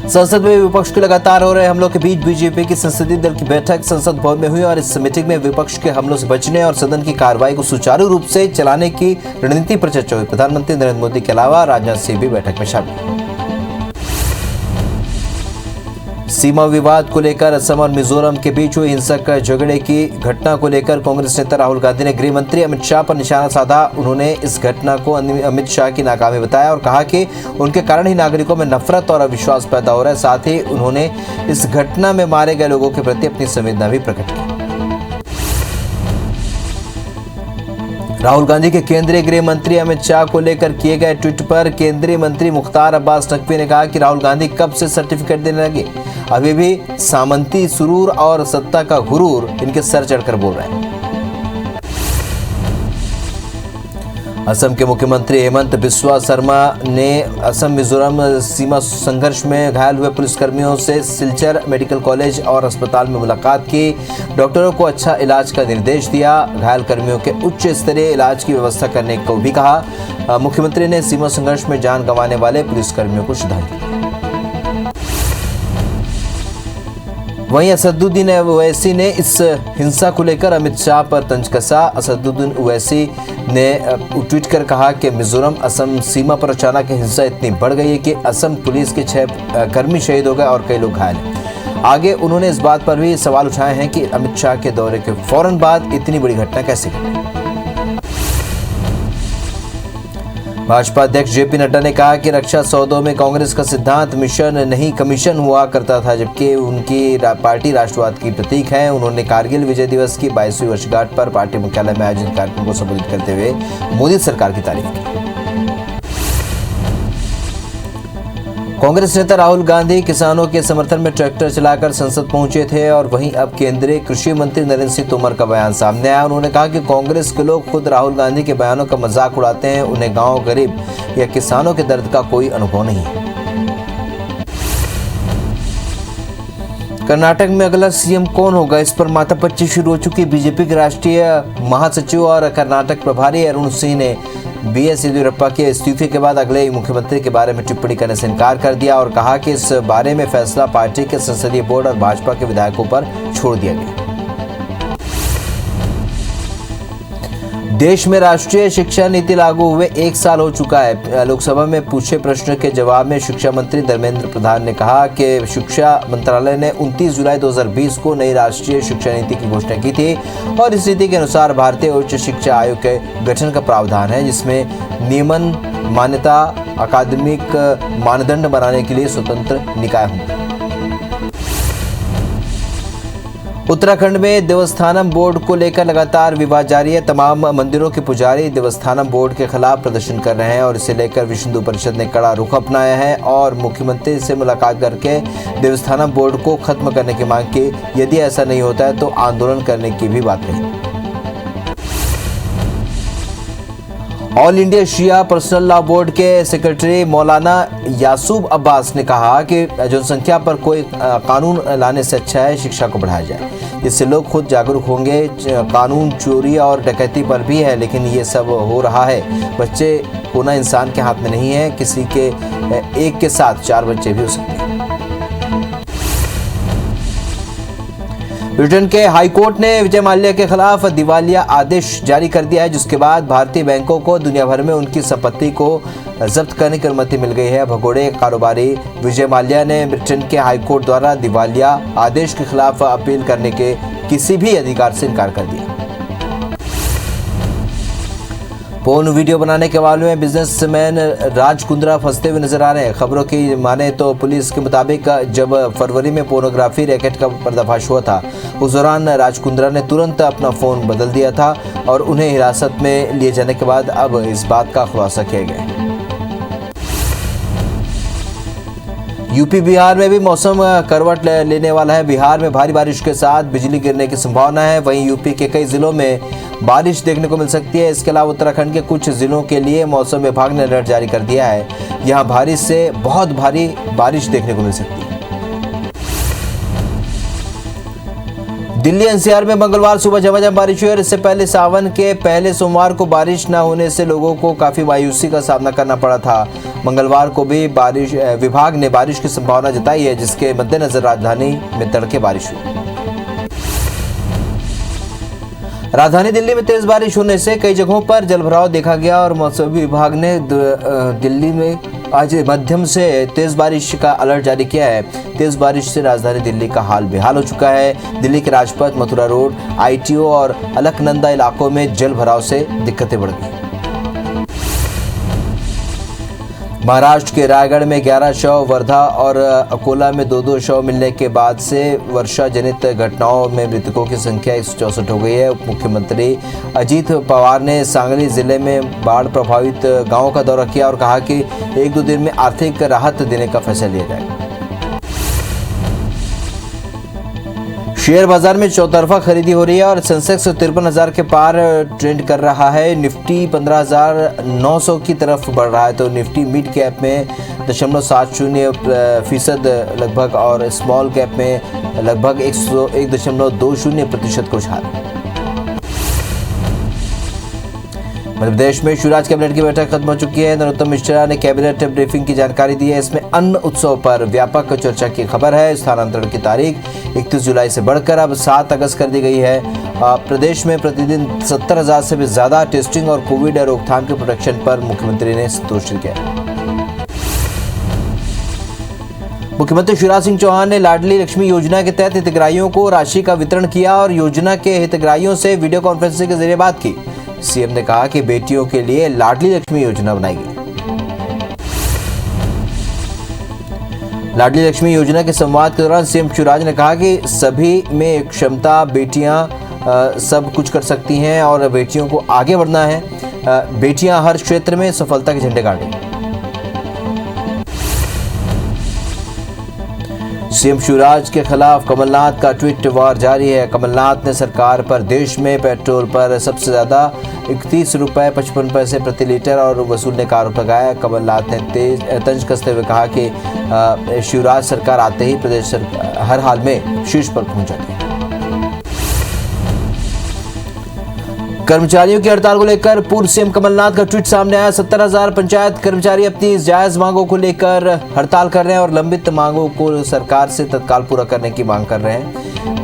संसद में विपक्ष के लगातार हो रहे हमलों के बीच बीजेपी की संसदीय दल की बैठक संसद भवन में हुई और इस मीटिंग में विपक्ष के हमलों से बचने और सदन की कार्रवाई को सुचारू रूप से चलाने की रणनीति पर चर्चा हुई। प्रधानमंत्री नरेंद्र मोदी के अलावा राजनाथ सिंह भी बैठक में शामिल। सीमा विवाद को लेकर असम और मिजोरम के बीच हुई हिंसक झगड़े की घटना को लेकर कांग्रेस नेता राहुल गांधी ने गृह मंत्री अमित शाह पर निशाना साधा। उन्होंने इस घटना को अमित शाह की नाकामी बताया और कहा कि उनके कारण ही नागरिकों में नफरत और अविश्वास पैदा हो रहा है। साथ ही उन्होंने इस घटना में मारे गए लोगों के प्रति अपनी संवेदना भी प्रकट की। राहुल गांधी के केंद्रीय गृह मंत्री अमित शाह को लेकर किए गए ट्वीट पर केंद्रीय मंत्री मुख्तार अब्बास नकवी ने कहा कि राहुल गांधी कब से सर्टिफिकेट देने लगे, अभी भी सामंती सुरूर और सत्ता का गुरूर इनके सर चढ़कर बोल रहे हैं। असम के मुख्यमंत्री हेमंत बिस्वा शर्मा ने असम मिजोरम सीमा संघर्ष में घायल हुए पुलिसकर्मियों से सिलचर मेडिकल कॉलेज और अस्पताल में मुलाकात की। डॉक्टरों को अच्छा इलाज का निर्देश दिया। घायल कर्मियों के उच्च स्तरीय इलाज की व्यवस्था करने को भी कहा। मुख्यमंत्री ने सीमा संघर्ष में जान गंवाने वाले पुलिसकर्मियों को श्रद्धांजलि दी। वहीं असदुद्दीन ओवैसी ने इस हिंसा को लेकर अमित शाह पर तंज कसा। असदुद्दीन ओवैसी ने ट्वीट कर कहा कि मिजोरम असम सीमा पर अचानक हिंसा इतनी बढ़ गई है कि असम पुलिस के 6 कर्मी शहीद हो गए और कई लोग घायल हैं। आगे उन्होंने इस बात पर भी सवाल उठाए हैं कि अमित शाह के दौरे के फौरन बाद इतनी बड़ी घटना कैसे घटी। भाजपा अध्यक्ष जेपी नड्डा ने कहा कि रक्षा सौदों में कांग्रेस का सिद्धांत मिशन नहीं कमीशन हुआ करता था, जबकि उनकी पार्टी राष्ट्रवाद की प्रतीक है। उन्होंने कारगिल विजय दिवस की 22वीं वर्षगांठ पर पार्टी मुख्यालय में आयोजित कार्यक्रम को संबोधित करते हुए मोदी सरकार की तारीफ की। कांग्रेस नेता राहुल गांधी किसानों के समर्थन में ट्रैक्टर चलाकर संसद पहुंचे थे और वहीं अब केंद्रीय कृषि मंत्री नरेंद्र सिंह तोमर का बयान सामने आया। उन्होंने कहा कि कांग्रेस के लोग खुद राहुल गांधी के बयानों का मजाक उड़ाते हैं। उन्हें गांव, गरीब या किसानों के दर्द का कोई अनुभव नहीं है। कर्नाटक में अगला सीएम कौन होगा, इस पर माथापच्ची शुरू हो चुकी। बीजेपी के राष्ट्रीय महासचिव और कर्नाटक प्रभारी अरुण सिंह ने बीएस येदियुरप्पा के इस्तीफे के बाद अगले मुख्यमंत्री के बारे में टिप्पणी करने से इनकार कर दिया और कहा कि इस बारे में फैसला पार्टी के संसदीय बोर्ड और भाजपा के विधायकों पर छोड़ दिया गया। देश में राष्ट्रीय शिक्षा नीति लागू हुए 1 साल हो चुका है। लोकसभा में पूछे प्रश्न के जवाब में शिक्षा मंत्री धर्मेंद्र प्रधान ने कहा कि शिक्षा मंत्रालय ने 29 जुलाई 2020 को नई राष्ट्रीय शिक्षा नीति की घोषणा की थी और इस नीति के अनुसार भारतीय उच्च शिक्षा आयोग के गठन का प्रावधान है, जिसमें नियमन, मान्यता, अकादमिक मानदंड बनाने के लिए स्वतंत्र निकाय होंगे। उत्तराखंड में देवस्थानम बोर्ड को लेकर लगातार विवाद जारी है। तमाम मंदिरों के पुजारी देवस्थानम बोर्ड के खिलाफ प्रदर्शन कर रहे हैं और इसे लेकर विश्व हिंदू परिषद ने कड़ा रुख अपनाया है और मुख्यमंत्री से मुलाकात करके देवस्थानम बोर्ड को खत्म करने की मांग की। यदि ऐसा नहीं होता है तो आंदोलन करने की भी बात कही। ऑल इंडिया शिया पर्सनल लॉ बोर्ड के सेक्रेटरी मौलाना यासूब अब्बास ने कहा कि जनसंख्या पर कोई कानून लाने से अच्छा है शिक्षा को बढ़ाया जाए, जिससे लोग खुद जागरूक होंगे। कानून चोरी और डकैती पर भी है, लेकिन ये सब हो रहा है। बच्चे होना इंसान के हाथ में नहीं है, किसी के एक के साथ 4 बच्चे भी हो सकते हैं। ब्रिटेन के हाईकोर्ट ने विजय माल्या के खिलाफ दिवालिया आदेश जारी कर दिया है, जिसके बाद भारतीय बैंकों को दुनिया भर में उनकी संपत्ति को जब्त करने की अनुमति मिल गई है। भगोड़े कारोबारी विजय माल्या ने ब्रिटेन के हाईकोर्ट द्वारा दिवालिया आदेश के खिलाफ अपील करने के किसी भी अधिकार से इनकार कर दिया। फोन वीडियो बनाने के मामले में बिजनेसमैन राज कुंद्रा फंसते हुए नजर आ रहे हैं। खबरों की माने तो पुलिस के मुताबिक जब फरवरी में पोर्नोग्राफी रैकेट का पर्दाफाश हुआ था, उस दौरान राज कुंद्रा ने तुरंत अपना फोन बदल दिया था और उन्हें हिरासत में लिए जाने के बाद अब इस बात का खुलासा किया गया है। यूपी बिहार में भी मौसम करवट लेने वाला है। बिहार में भारी बारिश के साथ बिजली गिरने की संभावना है। वहीं यूपी के कई जिलों में बारिश देखने को मिल सकती है। इसके अलावा उत्तराखंड के कुछ जिलों के लिए मौसम विभाग ने अलर्ट जारी कर दिया है। यहां भारी से बहुत भारी बारिश देखने को मिल सकती है। दिल्ली एनसीआर में मंगलवार सुबह झमाझम बारिश हुई और इससे पहले सावन के पहले सोमवार को बारिश न होने से लोगों को काफी मायूसी का सामना करना पड़ा था। मंगलवार को भी विभाग ने बारिश की संभावना जताई है, जिसके मद्देनजर राजधानी में तड़के बारिश हुई। राजधानी दिल्ली में तेज बारिश होने से कई जगहों पर जलभराव देखा गया और मौसम विभाग ने दिल्ली में आज मध्यम से तेज बारिश का अलर्ट जारी किया है। तेज बारिश से राजधानी दिल्ली का हाल बेहाल हो चुका है। दिल्ली के राजपथ, मथुरा रोड, आईटीओ और अलकनंदा इलाकों में जल भराव से दिक्कतें बढ़ गई। महाराष्ट्र के रायगढ़ में 11 शव, वर्धा और अकोला में 2-2 शव मिलने के बाद से वर्षा जनित घटनाओं में मृतकों की संख्या 164 हो गई है। उप मुख्यमंत्री अजीत पवार ने सांगली जिले में बाढ़ प्रभावित गांवों का दौरा किया और कहा कि 1-2 दिन में आर्थिक राहत देने का फैसला लिया जाएगा। शेयर बाजार में चौतरफा खरीदी हो रही है और सेंसेक्स 53,000 के पार ट्रेंड कर रहा है। निफ्टी 15,900 की तरफ बढ़ रहा है तो निफ्टी मिड कैप में 0.70% लगभग और स्मॉल कैप में लगभग 1.20% का उछाल। मध्य प्रदेश में शिवराज कैबिनेट की बैठक खत्म हो चुकी है। नरोत्तम मिश्रा ने कैबिनेट ब्रीफिंग की जानकारी दी है। इसमें अन्न उत्सव पर व्यापक चर्चा की खबर है। स्थानांतरण की तारीख 31 जुलाई से बढ़कर अब 7 अगस्त कर दी गई है। प्रदेश में प्रतिदिन 70,000 से भी ज्यादा टेस्टिंग और कोविड रोकथाम के प्रोटेक्शन पर मुख्यमंत्री ने संतोष किया। मुख्यमंत्री शिवराज सिंह चौहान ने लाडली लक्ष्मी योजना के तहत हितग्राहियों को राशि का वितरण किया और योजना के हितग्राहियों से वीडियो कॉन्फ्रेंसिंग के जरिए बात की। सीएम ने कहा कि बेटियों के लिए लाडली लक्ष्मी योजना बनाई गई। लाडली लक्ष्मी योजना के संवाद के दौरान सीएम शिवराज ने कहा कि सभी में क्षमता, बेटियां सब कुछ कर सकती हैं और बेटियों को आगे बढ़ना है। बेटियां हर क्षेत्र में सफलता के झंडे गाड़ेंगी। सीएम शिवराज के खिलाफ कमलनाथ का ट्वीट वार जारी है। कमलनाथ ने सरकार पर देश में पेट्रोल पर सबसे ज्यादा 31 रुपये 55 पैसे प्रति लीटर और वसूलने का आरोप लगाया। कमलनाथ ने तंज कसते हुए कहा कि शिवराज सरकार आते ही प्रदेश हर हाल में शीर्ष पर पहुंच जाती है। कर्मचारियों की हड़ताल को लेकर पूर्व सीएम कमलनाथ का ट्वीट सामने आया। 70,000 पंचायत कर्मचारी अपनी जायज मांगों को लेकर हड़ताल कर रहे हैं और लंबित मांगों को सरकार से तत्काल पूरा करने की मांग कर रहे हैं।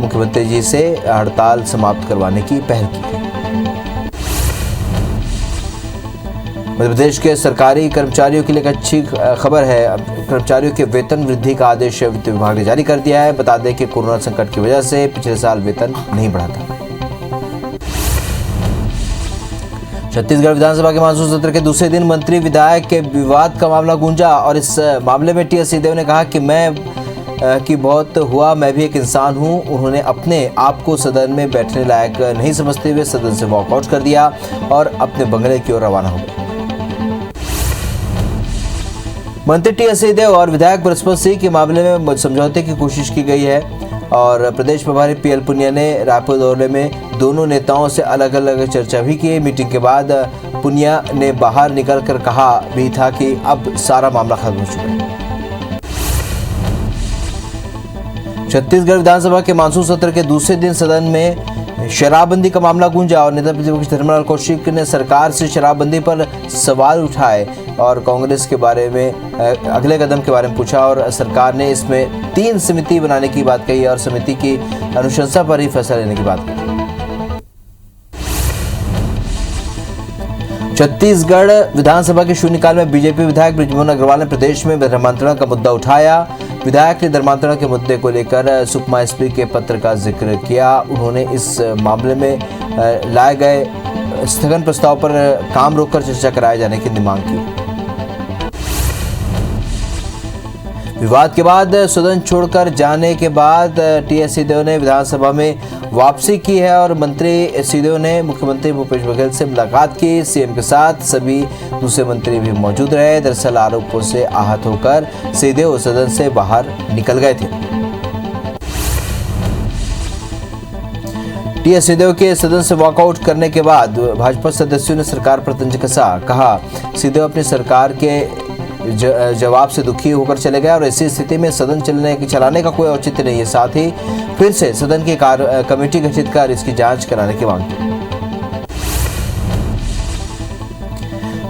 मुख्यमंत्री जी से हड़ताल समाप्त करवाने की पहल की है। मध्य प्रदेश के सरकारी कर्मचारियों के लिए एक अच्छी खबर है। कर्मचारियों के वेतन वृद्धि का आदेश वित्त विभाग ने जारी कर दिया है। बता दें कि कोरोना संकट की वजह से पिछले साल वेतन नहीं बढ़ा था। छत्तीसगढ़ विधानसभा के मानसून सत्र के दूसरे दिन मंत्री विधायक के विवाद का मामला गूंजा और इस मामले में टीएस सिंहदेव ने कहा कि बहुत हुआ, मैं भी एक इंसान हूं। उन्होंने अपने आप को सदन में बैठने लायक नहीं समझते हुए सदन से वॉकआउट कर दिया और अपने बंगले की ओर रवाना हो गए। मंत्री टीएस सिंहदेव और विधायक बृहस्पति सिंह के मामले में समझौते की कोशिश की गई है और प्रदेश प्रभारी पीएल पुनिया ने रायपुर दौरे में दोनों नेताओं से अलग अलग चर्चा भी की। मीटिंग के बाद पुनिया ने बाहर निकलकर कहा भी था कि अब सारा मामला खत्म हो चुका है। छत्तीसगढ़ विधानसभा के मानसून सत्र के दूसरे दिन सदन में शराबबंदी का मामला गूंजा और नेता प्रतिपक्ष धर्मलाल कौशिक ने सरकार से शराबबंदी पर सवाल उठाए और कांग्रेस के बारे में अगले कदम के बारे में पूछा और सरकार ने इसमें 3 समिति बनाने की बात कही और समिति की अनुशंसा पर ही फैसला लेने की बात कही। छत्तीसगढ़ विधानसभा के शून्यकाल में बीजेपी विधायक बृजमोहन अग्रवाल ने प्रदेश में धर्मांतरण का मुद्दा उठाया। विधायक ने धर्मांतरण के मुद्दे को लेकर सुकमा एसपी के पत्र का जिक्र किया। उन्होंने इस मामले में लाए गए स्थगन प्रस्ताव पर काम रोककर चर्चा कराए जाने की मांग की। विवाद के बाद सदन छोड़कर जाने के बाद टीएस सिंहदेव ने विधानसभा में वापसी की है और मंत्री सिंहदेव ने मुख्यमंत्री भूपेश बघेल से मुलाकात की। सीएम के साथ सभी दूसरे मंत्री भी मौजूद रहे। दरअसल आरोपों से आहत होकर सिंहदेव सदन से बाहर निकल गए थे। टीएस सिंहदेव के सदन से वॉकआउट करने के बाद भाजपा सदस्यों ने सरकार पर तंज कसा। कहा सिंहदेव अपनी सरकार के जवाब से दुखी होकर चले गए और ऐसी स्थिति में सदन चलाने का कोई औचित्य नहीं है। साथ ही फिर से सदन की कमेटी गठित कर इसकी जांच कराने की मांग की।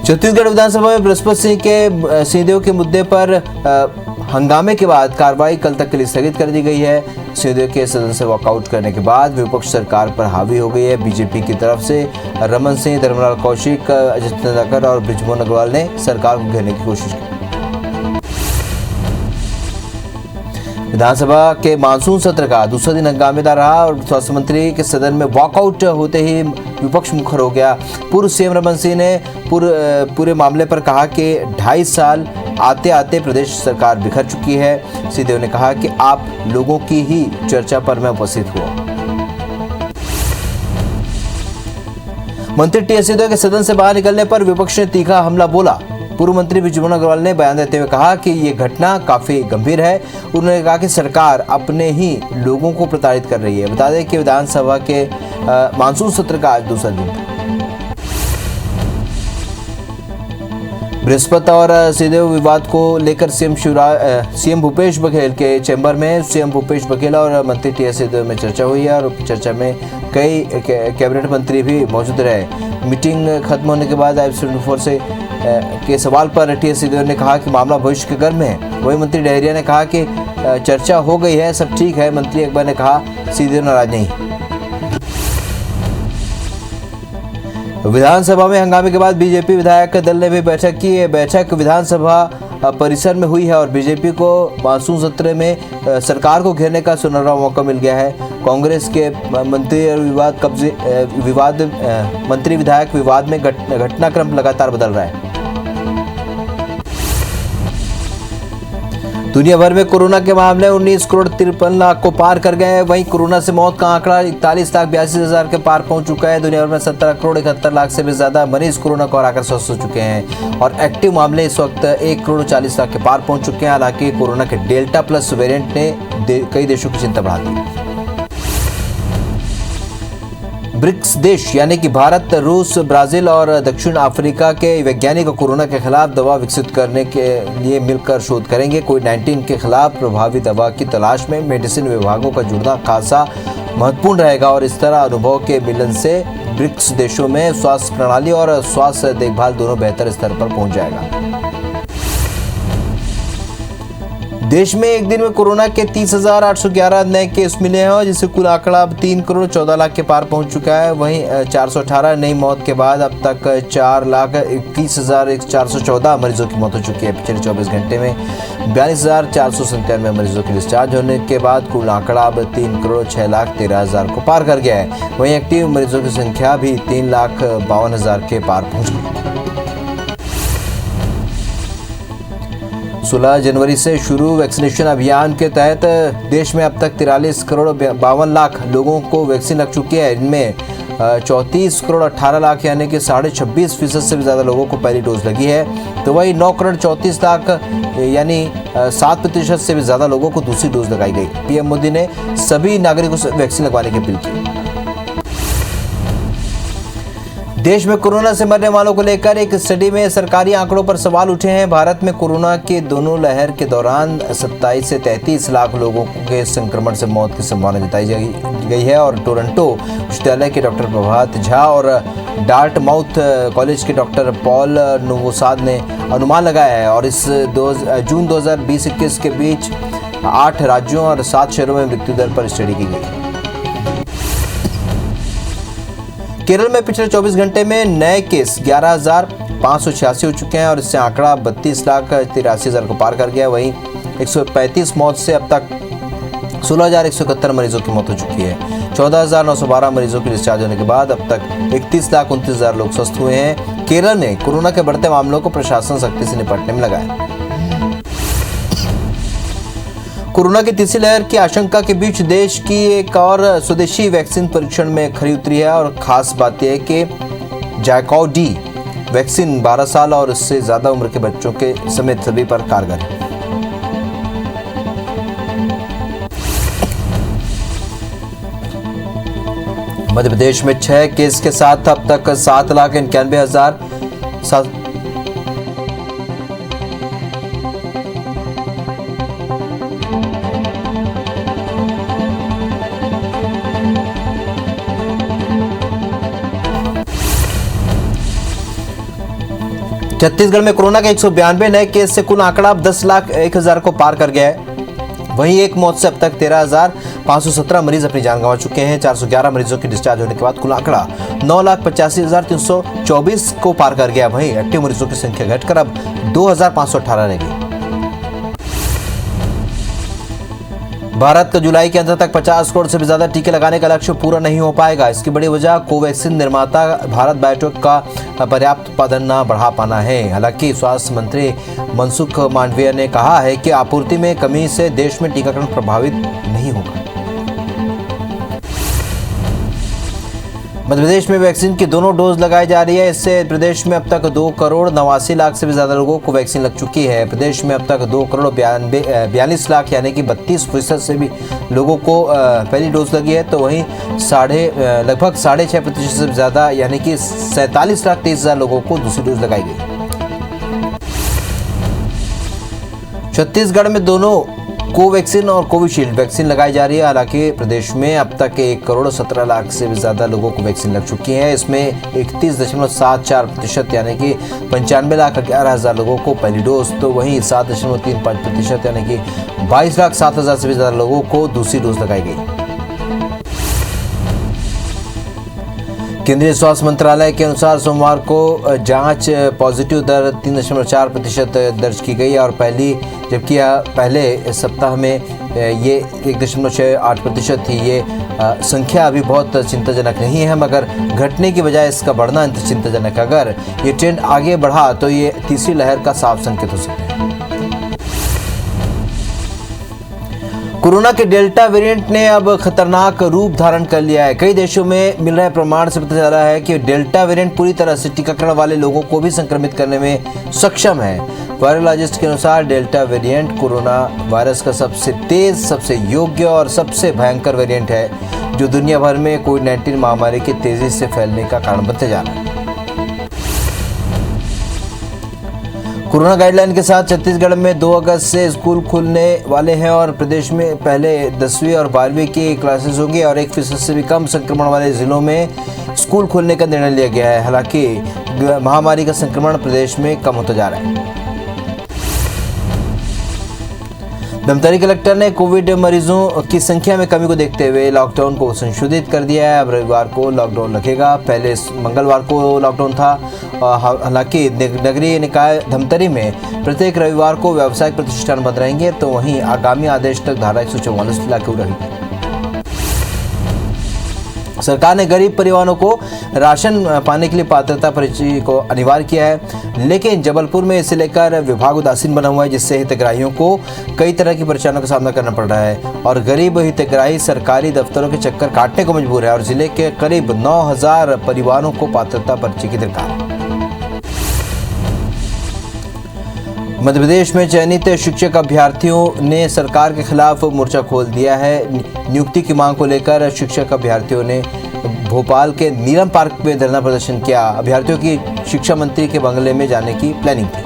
छत्तीसगढ़ विधानसभा में बृहस्पति सिंह के सिंहदेव के मुद्दे पर हंगामे के बाद कार्रवाई कल तक के लिए स्थगित कर दी गई है। सिंहदेव के सदन से वॉकआउट करने के बाद विपक्ष सरकार पर हावी हो गई है। बीजेपी की तरफ से रमन सिंह, धर्मलाल कौशिक, अजित नंदाकर और बृजमोहन अग्रवाल ने सरकार को घेरने की कोशिश की। विधानसभा के मानसून सत्र का दूसरा दिन हंगामेदार रहा और स्वास्थ्य मंत्री के सदन में वॉकआउट होते ही विपक्ष मुखर हो गया। पूर्व सीएम रमन सिंह ने पूरे मामले पर कहा कि 2.5 साल आते आते प्रदेश सरकार बिखर चुकी है। सिंहदेव ने कहा कि आप लोगों की ही चर्चा पर मैं उपस्थित हुआ। मंत्री टी.एस. सिंहदेव के सदन से बाहर निकलने पर विपक्ष ने तीखा हमला बोला। पूर्व मंत्री बृजमोहन अग्रवाल ने बयान देते हुए कहा कि ये घटना काफी गंभीर है। उन्होंने कहा कि सरकार अपने ही लोगों को प्रताड़ित कर रही है। बता दें कि विधानसभा के मानसून सत्र का आज दूसरा दिन था। बृहस्पति और सिंहदेव विवाद को लेकर सीएम भूपेश बघेल के चैम्बर में सीएम भूपेश बघेल और मंत्री टी.एस. सिंहदेव में चर्चा हुई है और चर्चा में कई कैबिनेट मंत्री भी मौजूद रहे। मीटिंग खत्म होने के बाद I-74 से के सवाल पर टी.एस. सिंहदेव ने कहा कि मामला भविष्य के घर में है। वही मंत्री डहरिया ने कहा कि चर्चा हो गई है, सब ठीक है। मंत्री अकबर ने कहा सिंहदेव नाराज नहीं। विधानसभा में हंगामे के बाद बीजेपी विधायक दल ने भी बैठक की। ये बैठक विधानसभा परिसर में हुई है और बीजेपी को मानसून सत्र में सरकार को घेरने का सुनहरा मौका मिल गया है। कांग्रेस के मंत्री विधायक विवाद में घटनाक्रम लगातार बदल रहा है। दुनिया भर में कोरोना के मामले 19 करोड़ 53 लाख को पार कर गए हैं। वहीं कोरोना से मौत का आंकड़ा 41,82,000 के पार पहुंच चुका है। दुनिया भर में 17 करोड़ 71 लाख से भी ज्यादा मरीज कोरोना को हराकर स्वस्थ हो चुके हैं और एक्टिव मामले इस वक्त 1 करोड़ 40 लाख के पार पहुंच चुके हैं। हालांकि कोरोना के डेल्टा प्लस वेरिएंट ने कई देशों की चिंता बढ़ा दी। ब्रिक्स देश यानी कि भारत, रूस, ब्राजील और दक्षिण अफ्रीका के वैज्ञानिक कोरोना के खिलाफ दवा विकसित करने के लिए मिलकर शोध करेंगे। कोविड-19 के खिलाफ प्रभावी दवा की तलाश में मेडिसिन विभागों का जुड़ना खासा महत्वपूर्ण रहेगा और इस तरह अनुभव के मिलन से ब्रिक्स देशों में स्वास्थ्य प्रणाली और स्वास्थ्य देखभाल दोनों बेहतर स्तर पर पहुंच जाएगा। देश में एक दिन में कोरोना के 30,811 नए केस मिले हैं और जिससे कुल आंकड़ा अब 3 करोड़ 14 लाख के पार पहुंच चुका है। वहीं 418 नई मौत के बाद अब तक 4,21,414 मरीजों की मौत हो चुकी है। पिछले 24 घंटे में 42,497 मरीजों के डिस्चार्ज होने के बाद कुल आंकड़ा अब 3 करोड़ 6,13,000 को पार कर गया है। वहीं एक्टिव मरीजों की संख्या भी 3,52,000 के पार पहुंच गई। 16 जनवरी से शुरू वैक्सीनेशन अभियान के तहत देश में अब तक 43 करोड़ 52 लाख लोगों को वैक्सीन लग चुकी है। इनमें 34 करोड़ 18 लाख यानी कि 26.5% से भी ज़्यादा लोगों को पहली डोज लगी है। तो वही 9 करोड़ 34 लाख यानी 7% से भी ज़्यादा लोगों को दूसरी डोज लगाई गई। पीएम मोदी ने सभी नागरिकों से वैक्सीन लगवाने की अपील की। देश में कोरोना से मरने वालों को लेकर एक स्टडी में सरकारी आंकड़ों पर सवाल उठे हैं। भारत में कोरोना के दोनों लहर के दौरान 27 से 33 लाख लोगों के संक्रमण से मौत की संभावना जताई गई है और टोरंटो विश्वविद्यालय के डॉक्टर प्रभात झा और डार्टमाउथ कॉलेज के डॉक्टर पॉल नोवोसाद ने अनुमान लगाया है और इस जून 2020-21 के बीच 8 राज्यों और 7 शहरों में मृत्यु दर पर स्टडी की गई। केरल में पिछले 24 घंटे में नए केस 11,586 हो चुके हैं और इससे आंकड़ा 32,83,000 को पार कर गया। वहीं 135 मौत से अब तक 16,171 मरीजों की मौत हो चुकी है। 14,912 मरीजों की डिस्चार्ज होने के बाद अब तक 31,29,000 लोग स्वस्थ हुए हैं। केरल ने कोरोना के बढ़ते मामलों को प्रशासन सख्ती से निपटने में लगाया। कोरोना की तीसरी लहर की आशंका के बीच देश की एक और स्वदेशी वैक्सीन परीक्षण में खरी उतरी है और खास बात यह है कि जायकोव डी वैक्सीन 12 साल और उससे ज्यादा उम्र के बच्चों के समेत सभी पर कारगर है। मध्य प्रदेश में 6 केस के साथ अब तक 7,91,000 छत्तीसगढ़ में कोरोना के 192 नए केस से कुल आंकड़ा अब 10,01,000 को पार कर गया है। वहीं एक मौत से अब तक 13,517 मरीज अपनी जान गंवा चुके हैं। 411 मरीजों की डिस्चार्ज होने के बाद कुल आंकड़ा 9,85,324 को पार कर गया। वहीं एक्टिव मरीजों की संख्या घटकर अब 2,518 रह गई। भारत का जुलाई के अंत तक 50 करोड़ से भी ज्यादा टीके लगाने का लक्ष्य पूरा नहीं हो पाएगा। इसकी बड़ी वजह कोवैक्सीन निर्माता भारत बायोटेक का पर्याप्त उत्पादन न बढ़ा पाना है। हालांकि स्वास्थ्य मंत्री मनसुख मांडविया ने कहा है कि आपूर्ति में कमी से देश में टीकाकरण प्रभावित नहीं होगा। मध्य प्रदेश में वैक्सीन की दोनों डोज लगाई जा रही है। इससे प्रदेश में अब तक 2,89,00,000 से भी ज्यादा लोगों को वैक्सीन लग चुकी है। प्रदेश में अब तक 2,42,00,000 यानी कि 32% से भी लोगों को पहली डोज लगी है, तो वहीं लगभग 6.5% से भी ज्यादा यानी कि 47,23,000 लोगों को दूसरी डोज लगाई गई। छत्तीसगढ़ में दोनों कोवैक्सीन और कोविशील्ड वैक्सीन लगाई जा रही है। हालांकि प्रदेश में अब तक 1,17,00,000 से भी ज्यादा लोगों को वैक्सीन लग चुकी है। इसमें 31.74% यानी कि 95,11,000 लोगों को पहली डोज, तो वहीं 7.35% यानी कि 22,07,000 से भी ज्यादा लोगों को दूसरी डोज लगाई गई। केंद्रीय स्वास्थ्य मंत्रालय के अनुसार सोमवार को जांच पॉजिटिव दर 3.4% दर्ज की गई और जबकि पहले सप्ताह में ये 1.68% थी। ये संख्या अभी बहुत चिंताजनक नहीं है, मगर घटने की बजाय इसका बढ़ना चिंताजनक है। अगर ये ट्रेंड आगे बढ़ा तो ये तीसरी लहर का साफ संकेत हो सकता है। कोरोना के डेल्टा वेरिएंट ने अब खतरनाक रूप धारण कर लिया है। कई देशों में मिल रहे प्रमाण से पता चला है कि डेल्टा वेरिएंट पूरी तरह से टीकाकरण वाले लोगों को भी संक्रमित करने में सक्षम है। वायरोलॉजिस्ट के अनुसार डेल्टा वेरिएंट कोरोना वायरस का सबसे तेज, सबसे योग्य और सबसे भयंकर वेरिएंट है, जो दुनिया भर में कोविड-19 महामारी के तेजी से फैलने का कारण बनते जा रहा है। कोरोना गाइडलाइन के साथ छत्तीसगढ़ में 2 अगस्त से स्कूल खुलने वाले हैं और प्रदेश में पहले 10वीं और 12वीं की क्लासेस होंगी और 1% से भी कम संक्रमण वाले जिलों में स्कूल खोलने का निर्णय लिया गया है। हालांकि महामारी का संक्रमण प्रदेश में कम होता जा रहा है। धमतरी कलेक्टर ने कोविड मरीजों की संख्या में कमी को देखते हुए लॉकडाउन को संशोधित कर दिया है। अब रविवार को लॉकडाउन लगेगा, पहले मंगलवार को लॉकडाउन था। हालांकि नगरीय निकाय धमतरी में प्रत्येक रविवार को व्यावसायिक प्रतिष्ठान बंद रहेंगे, तो वहीं आगामी आदेश तक धारा 144 लागू रहेगी। सरकार ने गरीब परिवारों को राशन पाने के लिए पात्रता पर्ची को अनिवार्य किया है, लेकिन जबलपुर में इसे लेकर विभाग उदासीन बना हुआ है, जिससे हितग्राहियों को कई तरह की परेशानियों का सामना करना पड़ रहा है और गरीब हितग्राही सरकारी दफ्तरों के चक्कर काटने को मजबूर है और जिले के करीब 9,000 परिवारों को पात्रता पर्ची की दरकार है। मध्य प्रदेश में चयनित शिक्षक अभ्यर्थियों ने सरकार के खिलाफ मोर्चा खोल दिया है। नियुक्ति की मांग को लेकर शिक्षक अभ्यर्थियों ने भोपाल के नीलम पार्क में धरना प्रदर्शन किया। अभ्यर्थियों की शिक्षा मंत्री के बंगले में जाने की प्लानिंग थी।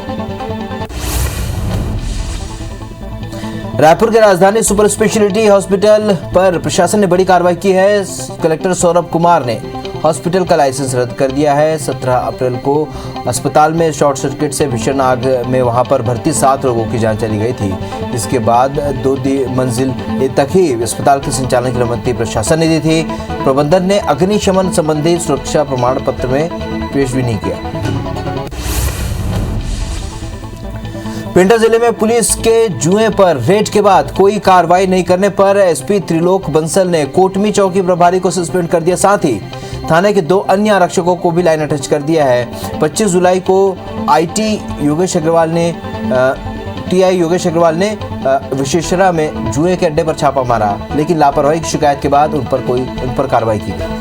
रायपुर के राजधानी सुपर स्पेशलिटी हॉस्पिटल पर प्रशासन ने बड़ी कार्रवाई की है। कलेक्टर सौरभ कुमार ने हॉस्पिटल का लाइसेंस रद्द कर दिया है। 17 अप्रैल को अस्पताल में शॉर्ट सर्किट से भीषण आग में वहां पर भर्ती 7 लोगों की जान चली गई थी। इसके बाद 2 मंजिल तक ही अस्पताल के संचालन की अनुमति प्रशासन ने दी थी। प्रबंधन ने अग्निशमन संबंधी सुरक्षा प्रमाण पत्र में पेश भी नहीं किया। पेंड्रा जिले में पुलिस के जुए पर रेड के बाद कोई कार्रवाई नहीं करने पर एसपी त्रिलोक बंसल ने कोटमी चौकी प्रभारी को सस्पेंड कर दिया। साथ ही थाने के 2 अन्य आरक्षकों को भी लाइन अटैच कर दिया है। 25 जुलाई को टीआई योगेश अग्रवाल ने विशेषरा में जुए के अड्डे पर छापा मारा, लेकिन लापरवाही की शिकायत के बाद उन पर कार्रवाई की गई।